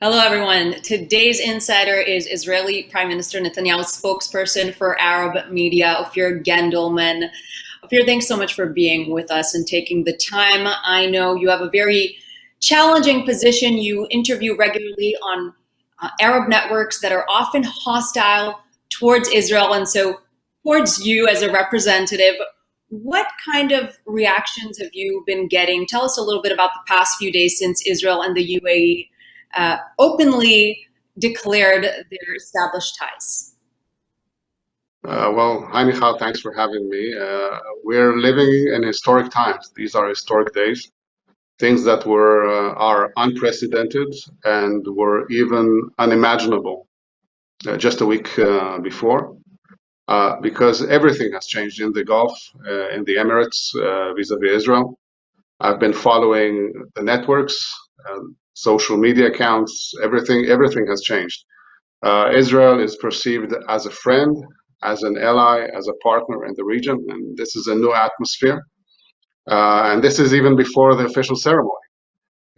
Hello, everyone. Today's insider is Israeli Prime Minister Netanyahu's spokesperson for Arab media, Ofir Gendelman. Ofir, thanks so much for being with us and taking the time. I know you have a very challenging position. You interview regularly on Arab networks that are often hostile towards Israel. And so towards you as a representative, what kind of reactions have you been getting? Tell us a little bit about the past few days since Israel and the UAE openly declared their established ties. Hi Michal, thanks for having me. We're living in historic times. These are historic days. Things that are unprecedented and were even unimaginable just a week before, because everything has changed in the Gulf, in the Emirates, vis-a-vis Israel. I've been following the networks, social media accounts, everything has changed. Israel is perceived as a friend, as an ally, as a partner in the region, and this is a new atmosphere. And this is even before the official ceremony.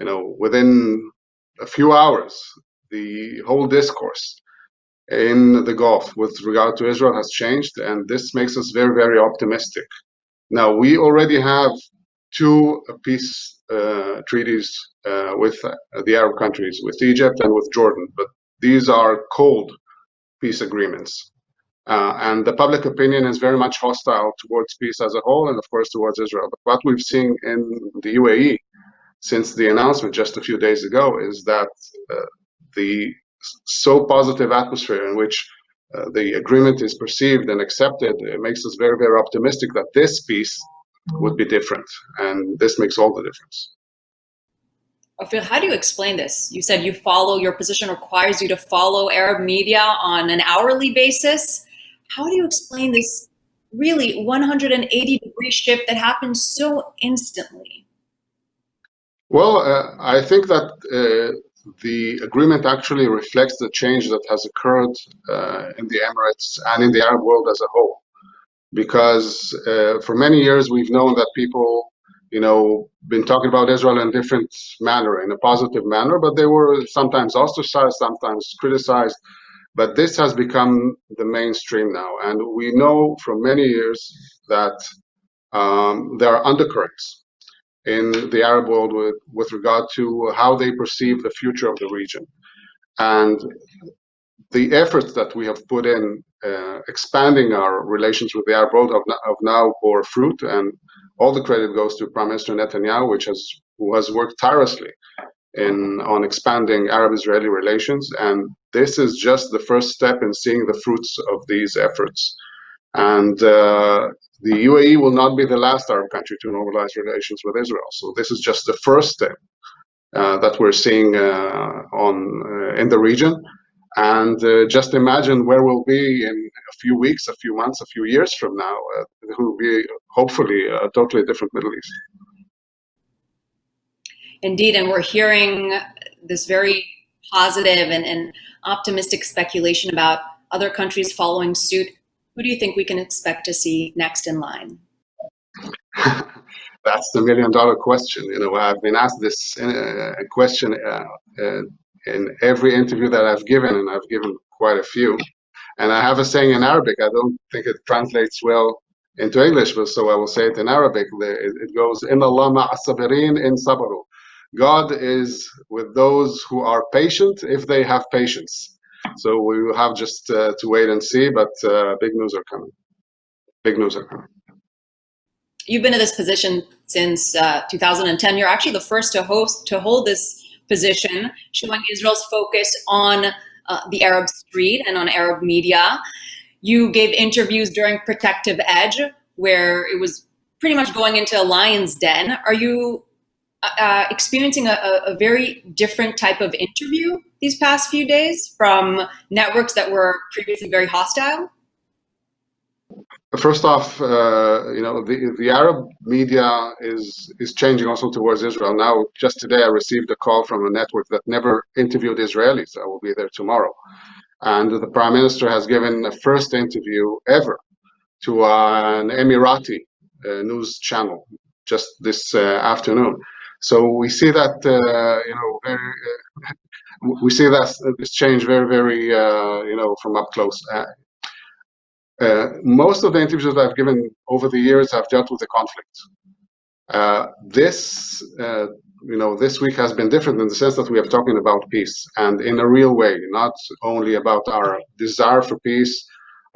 You know, within a few hours, the whole discourse in the Gulf with regard to Israel has changed, and this makes us very, very optimistic. Now, we already have two peace treaties with the Arab countries, with Egypt and with Jordan, but these are cold peace agreements. And the public opinion is very much hostile towards peace as a whole, and of course towards Israel. But what we've seen in the UAE since the announcement just a few days ago is that the so positive atmosphere in which the agreement is perceived and accepted, it makes us very, very optimistic that this peace would be different, and this makes all the difference. Ofir, how do you explain this? You said your position requires you to follow Arab media on an hourly basis. How do you explain this really 180-degree shift that happens so instantly? Well, I think that the agreement actually reflects the change that has occurred in the Emirates and in the Arab world as a whole. Because for many years we've known that people, been talking about Israel in a different manner, in a positive manner, but they were sometimes ostracized, sometimes criticized. But this has become the mainstream now, and we know for many years that there are undercurrents in the Arab world with regard to how they perceive the future of the region. And the efforts that we have put in expanding our relations with the Arab world have now bore fruit, and all the credit goes to Prime Minister Netanyahu, who has worked tirelessly on expanding Arab-Israeli relations, and this is just the first step in seeing the fruits of these efforts. And the UAE will not be the last Arab country to normalize relations with Israel. So this is just the first step that we're seeing in the region. And just imagine where we'll be in a few weeks, a few months, a few years from now. It will be hopefully a totally different Middle East. Indeed, and we're hearing this very positive and optimistic speculation about other countries following suit. Who do you think we can expect to see next in line? That's the million-dollar question. I've been asked this question in every interview that I've given, and I've given quite a few. And I have a saying in Arabic. I don't think it translates well into English, but so I will say it in Arabic. It goes, Inna Allah ma'a sabirin in sabaru. God is with those who are patient if they have patience. So we will have just to wait and see, but big news are coming. Big news are coming. You've been in this position since 2010. You're actually the first to hold this position, showing Israel's focus on the Arab street and on Arab media. You gave interviews during Protective Edge, where it was pretty much going into a lion's den. Are you experiencing a very different type of interview these past few days from networks that were previously very hostile? First off, the Arab media is changing also towards Israel. Now, just today, I received a call from a network that never interviewed Israelis. I will be there tomorrow. And the Prime Minister has given a first interview ever to an Emirati news channel just this afternoon. So we see that we see that this change very from up close. Most of the interviews I've given over the years have dealt with the conflict. This week has been different in the sense that we are talking about peace, and in a real way, not only about our desire for peace,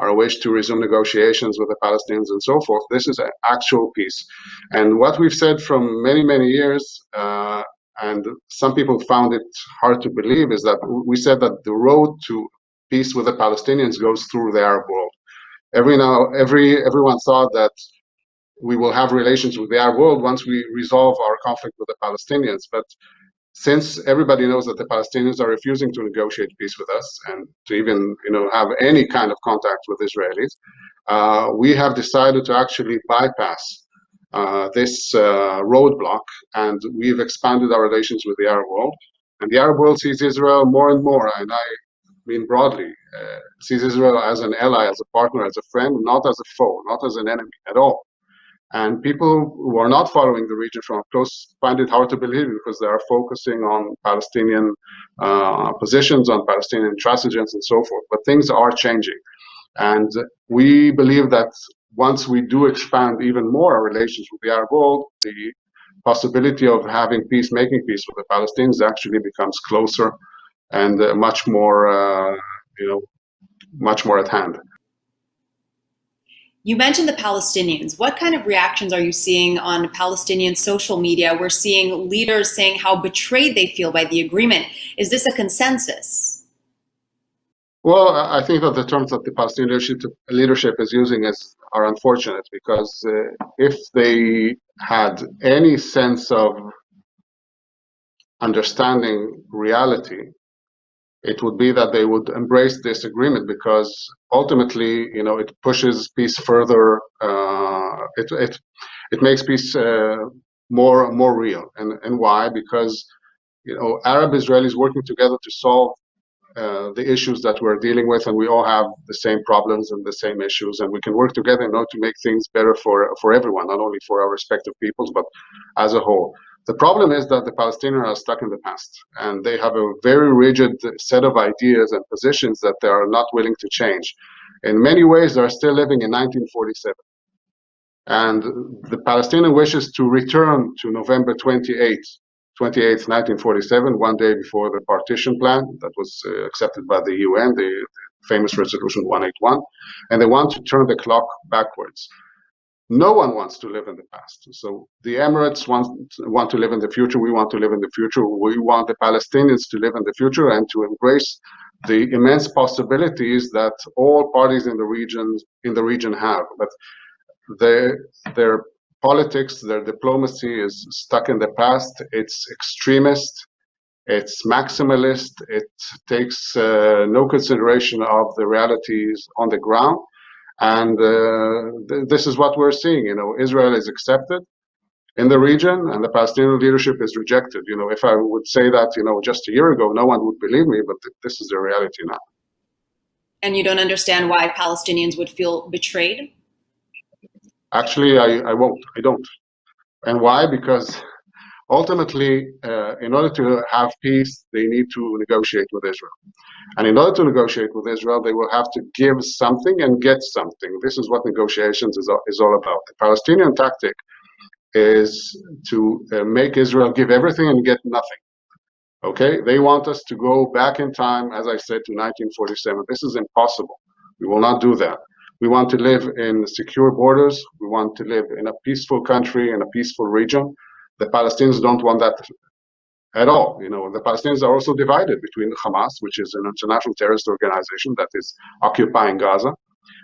our wish to resume negotiations with the Palestinians and so forth. This is an actual peace. And what we've said from many years, and some people found it hard to believe, is that we said that the road to peace with the Palestinians goes through the Arab world. Everyone thought that we will have relations with the Arab world once we resolve our conflict with the Palestinians. But since everybody knows that the Palestinians are refusing to negotiate peace with us and to even have any kind of contact with Israelis, we have decided to actually bypass this roadblock, and we've expanded our relations with the Arab world. And the Arab world sees Israel more and more, and I mean broadly, sees Israel as an ally, as a partner, as a friend, not as a foe, not as an enemy at all. And people who are not following the region from up close find it hard to believe because they are focusing on Palestinian positions, on Palestinian intransigence and so forth. But things are changing. And we believe that once we do expand even more our relations with the Arab world, the possibility of having peace, making peace with the Palestinians actually becomes closer and much more at hand. You mentioned the Palestinians. What kind of reactions are you seeing on Palestinian social media? We're seeing leaders saying how betrayed they feel by the agreement. Is this a consensus? Well, I think that the terms that the Palestinian leadership is using are unfortunate because if they had any sense of understanding reality, it would be that they would embrace this agreement because ultimately, it pushes peace further. It makes peace more real. And why? Because Arab Israelis working together to solve the issues that we're dealing with, and we all have the same problems and the same issues, and we can work together in order to make things better for everyone, not only for our respective peoples, but as a whole. The problem is that the Palestinians are stuck in the past, and they have a very rigid set of ideas and positions that they are not willing to change. In many ways, they are still living in 1947. And the Palestinian wishes to return to November 28th, 1947, one day before the partition plan that was accepted by the UN, the famous resolution 181, and they want to turn the clock backwards. No one wants to live in the past. So the Emirates want to live in the future. We want to live in the future. We want the Palestinians to live in the future and to embrace the immense possibilities that all parties in the region have. But their politics, their diplomacy is stuck in the past. It's extremist. It's maximalist. It takes no consideration of the realities on the ground. And this is what we're seeing. Israel is accepted in the region, and the Palestinian leadership is rejected. If I would say that, just a year ago, no one would believe me, but this is the reality now. And you don't understand why Palestinians would feel betrayed? Actually, I won't. I don't. And why? Because ultimately, in order to have peace, they need to negotiate with Israel. And in order to negotiate with Israel, they will have to give something and get something. This is what negotiations is all about. The Palestinian tactic is to make Israel give everything and get nothing. Okay? They want us to go back in time, as I said, to 1947. This is impossible. We will not do that. We want to live in secure borders. We want to live in a peaceful country, in a peaceful region. The Palestinians don't want that at all. The Palestinians are also divided between Hamas, which is an international terrorist organization that is occupying Gaza,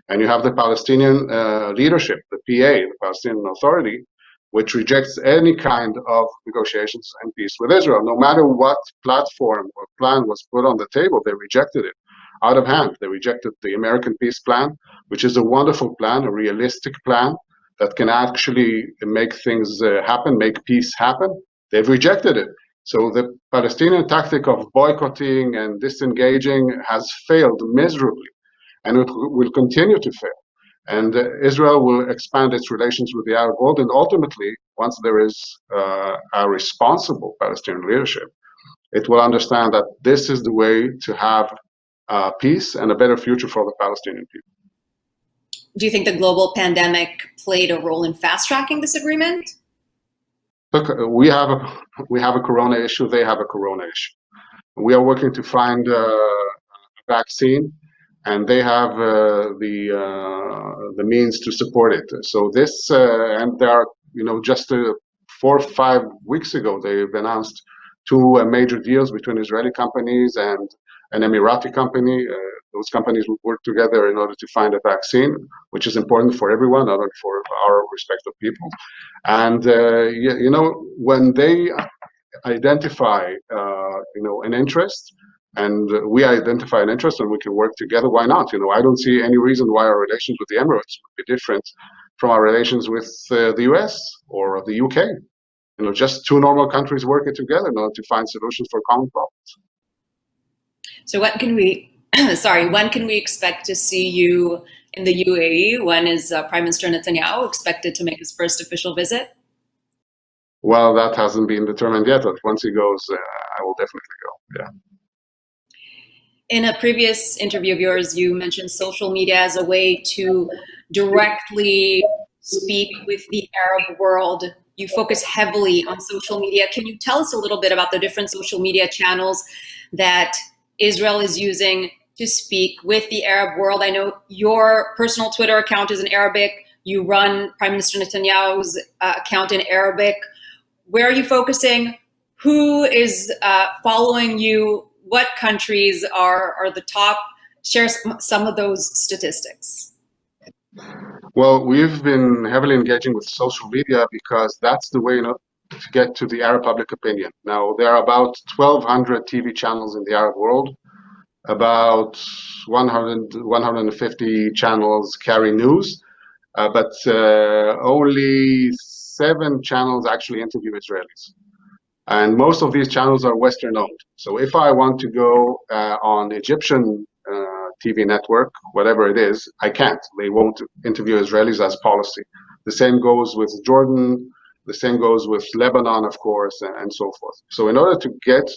and you have the Palestinian leadership, the PA, the Palestinian Authority, which rejects any kind of negotiations and peace with Israel. No matter what platform or plan was put on the table, they rejected it out of hand. They rejected the American peace plan, which is a wonderful plan, a realistic plan that can actually make things happen, make peace happen. They've rejected it. So the Palestinian tactic of boycotting and disengaging has failed miserably, and it will continue to fail. And Israel will expand its relations with the Arab world. And ultimately, once there is a responsible Palestinian leadership, it will understand that this is the way to have peace and a better future for the Palestinian people. Do you think the global pandemic played a role in fast-tracking this agreement? Look, we have a corona issue. They have a corona issue. We are working to find a vaccine, and they have the means to support it. So this, and there are, just 4 or 5 weeks ago, they've announced two major deals between Israeli companies and an Emirati company. Those companies will work together in order to find a vaccine, which is important for everyone, not only for our respective people. And when they identify, an interest, and we identify an interest, and we can work together, why not? I don't see any reason why our relations with the Emirates would be different from our relations with the US or the UK. Just two normal countries working together in order to find solutions for common problems. So when can we expect to see you in the UAE? When is Prime Minister Netanyahu expected to make his first official visit? Well, that hasn't been determined yet, but once he goes, I will definitely go, yeah. In a previous interview of yours, you mentioned social media as a way to directly speak with the Arab world. You focus heavily on social media. Can you tell us a little bit about the different social media channels that Israel is using to speak with the Arab world? I know your personal Twitter account is in Arabic. You run Prime Minister Netanyahu's account in Arabic. Where are you focusing? Who is following you? What countries are the top? Share some of those statistics. Well, we've been heavily engaging with social media because that's the way, to get to the Arab public opinion. Now, there are about 1,200 TV channels in the Arab world. About 150 channels carry news, but only 7 channels actually interview Israelis. And most of these channels are Western owned. So if I want to go on Egyptian TV network, whatever it is, I can't. They won't interview Israelis as policy. The same goes with Jordan. The same goes with Lebanon, of course, and so forth. So in order to get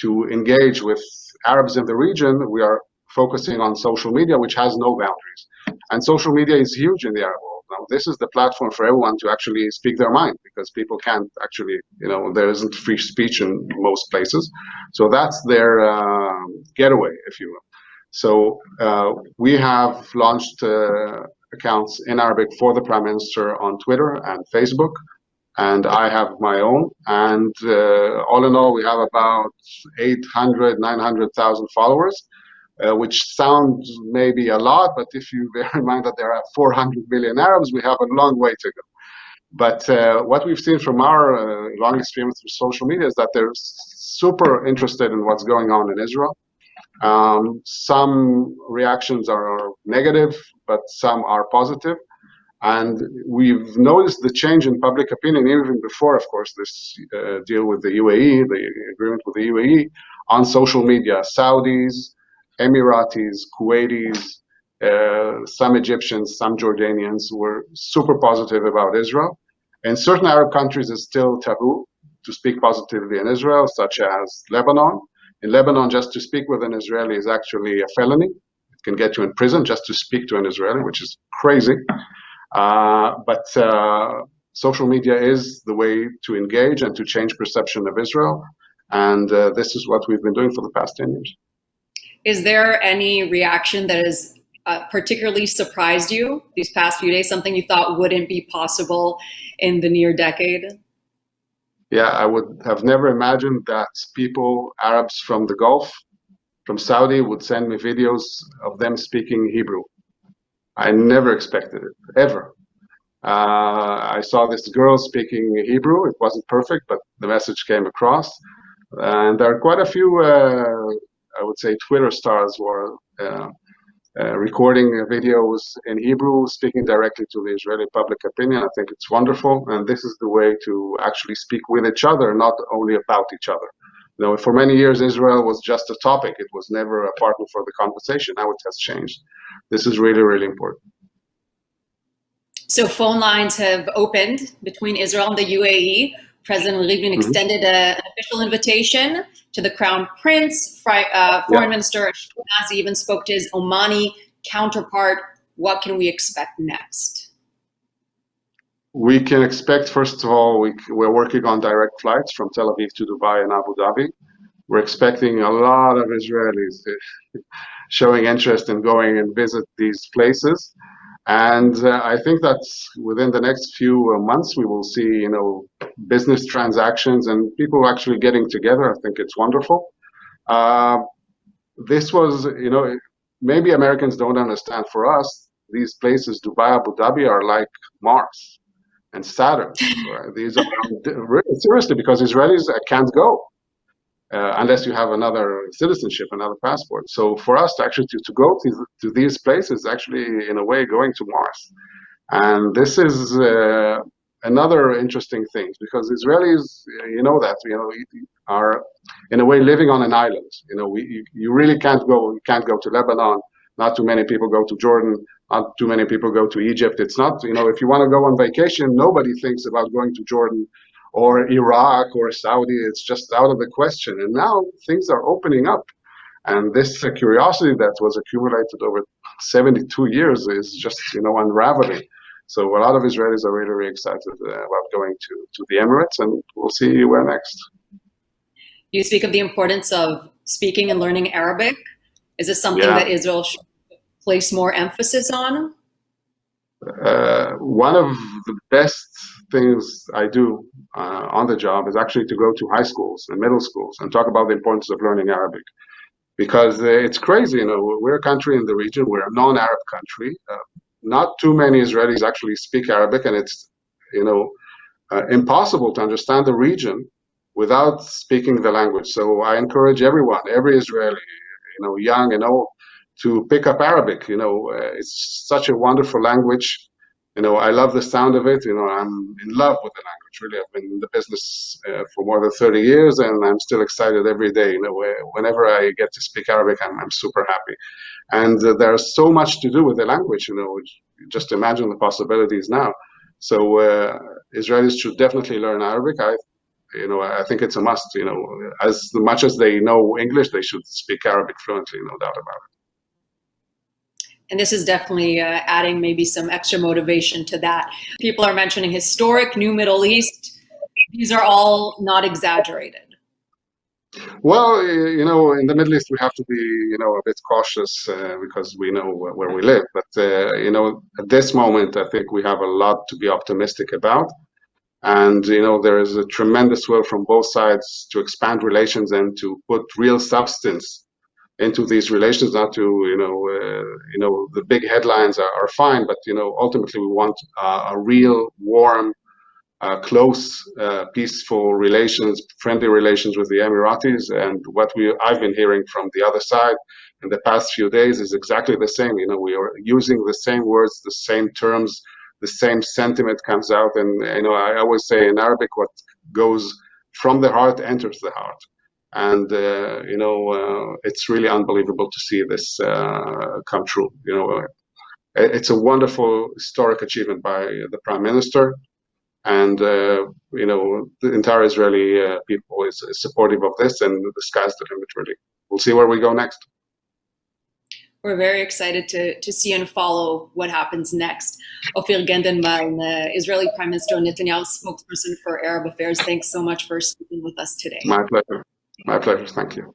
to engage with Arabs in the region, we are focusing on social media, which has no boundaries. And social media is huge in the Arab world. Now, this is the platform for everyone to actually speak their mind, because people can't actually, there isn't free speech in most places. So that's their getaway, if you will. So we have launched accounts in Arabic for the Prime Minister on Twitter and Facebook, and I have my own. And all in all, we have about 800, 900,000 followers. Which sounds maybe a lot, but if you bear in mind that there are 400 million Arabs, we have a long way to go. But what we've seen from our long experience with social media is that they're super interested in what's going on in Israel. Some reactions are negative, but some are positive. And we've noticed the change in public opinion even before, of course, this deal with the UAE, the agreement with the UAE, on social media. Saudis, Emiratis, Kuwaitis, some Egyptians, some Jordanians were super positive about Israel. In certain Arab countries, it's still taboo to speak positively in Israel, such as Lebanon. In Lebanon, just to speak with an Israeli is actually a felony. It can get you in prison just to speak to an Israeli, which is crazy. But social media is the way to engage and to change perception of Israel. And this is what we've been doing for the past 10 years. Is there any reaction that has particularly surprised you these past few days, something you thought wouldn't be possible in the near decade? Yeah, I would have never imagined that people, Arabs from the Gulf, from Saudi, would send me videos of them speaking Hebrew. I never expected it, ever. I saw this girl speaking Hebrew. It wasn't perfect, but the message came across. And there are quite a few, I would say, Twitter stars who are recording videos in Hebrew, speaking directly to the Israeli public opinion. I think it's wonderful. And this is the way to actually speak with each other, not only about each other. For many years, Israel was just a topic. It was never a partner for the conversation. Now it has changed. This is really, really important. So phone lines have opened between Israel and the UAE. President Rivlin extended an official invitation to the Crown Prince. Foreign Minister Ashkenazi even spoke to his Omani counterpart. What can we expect next? We can expect, first of all, we're working on direct flights from Tel Aviv to Dubai and Abu Dhabi. We're expecting a lot of Israelis showing interest in going and visit these places. And I think that within the next few months, we will see, business transactions and people actually getting together. I think it's wonderful. This was, maybe Americans don't understand. For us, these places, Dubai, Abu Dhabi, are like Mars and Saturn. Right? These are seriously, because Israelis can't go unless you have another citizenship, another passport. So for us to go to these places, actually in a way going to Mars. And this is another interesting thing, because Israelis, are in a way living on an island. You really can't go. You can't go to Lebanon. Not too many people go to Jordan. Not too many people go to Egypt. It's not, if you want to go on vacation, nobody thinks about going to Jordan or Iraq or Saudi. It's just out of the question. And now things are opening up. And this curiosity that was accumulated over 72 years is just, unraveling. So a lot of Israelis are really, really excited about going to the Emirates, and we'll see where next. You speak of the importance of speaking and learning Arabic. Is this something that Israel should place more emphasis on? One of the best things I do on the job is actually to go to high schools and middle schools and talk about the importance of learning Arabic. Because it's crazy, we're a country in the region, we're a non-Arab country. Not too many Israelis actually speak Arabic, and it's, impossible to understand the region without speaking the language. So I encourage everyone, every Israeli, young and old, to pick up Arabic. It's such a wonderful language. I love the sound of it. I'm in love with the language. Really, I've been in the business for more than 30 years, and I'm still excited every day. Whenever I get to speak Arabic, I'm super happy. And there's so much to do with the language. Just imagine the possibilities now. So Israelis should definitely learn Arabic. I think it's a must. As much as they know English, they should speak Arabic fluently. No doubt about it. And this is definitely adding maybe some extra motivation to that. People are mentioning historic New Middle East. These are all not exaggerated. Well, in the Middle East, we have to be, a bit cautious because we know where we live. But, at this moment, I think we have a lot to be optimistic about. And, there is a tremendous will from both sides to expand relations and to put real substance into these relations. Not to, the big headlines are fine, but, ultimately we want a real warm, close, peaceful relations, friendly relations with the Emiratis. And what I've been hearing from the other side in the past few days is exactly the same. We are using the same words, the same terms, the same sentiment comes out. And, I always say in Arabic, what goes from the heart enters the heart. And, it's really unbelievable to see this come true. It's a wonderful historic achievement by the Prime Minister. And, the entire Israeli people is supportive of this, and the sky's the limit, really. We'll see where we go next. We're very excited to see and follow what happens next. Ofir Gendelman, Israeli Prime Minister Netanyahu's spokesperson for Arab affairs, thanks so much for speaking with us today. My pleasure. My pleasure. Thank you.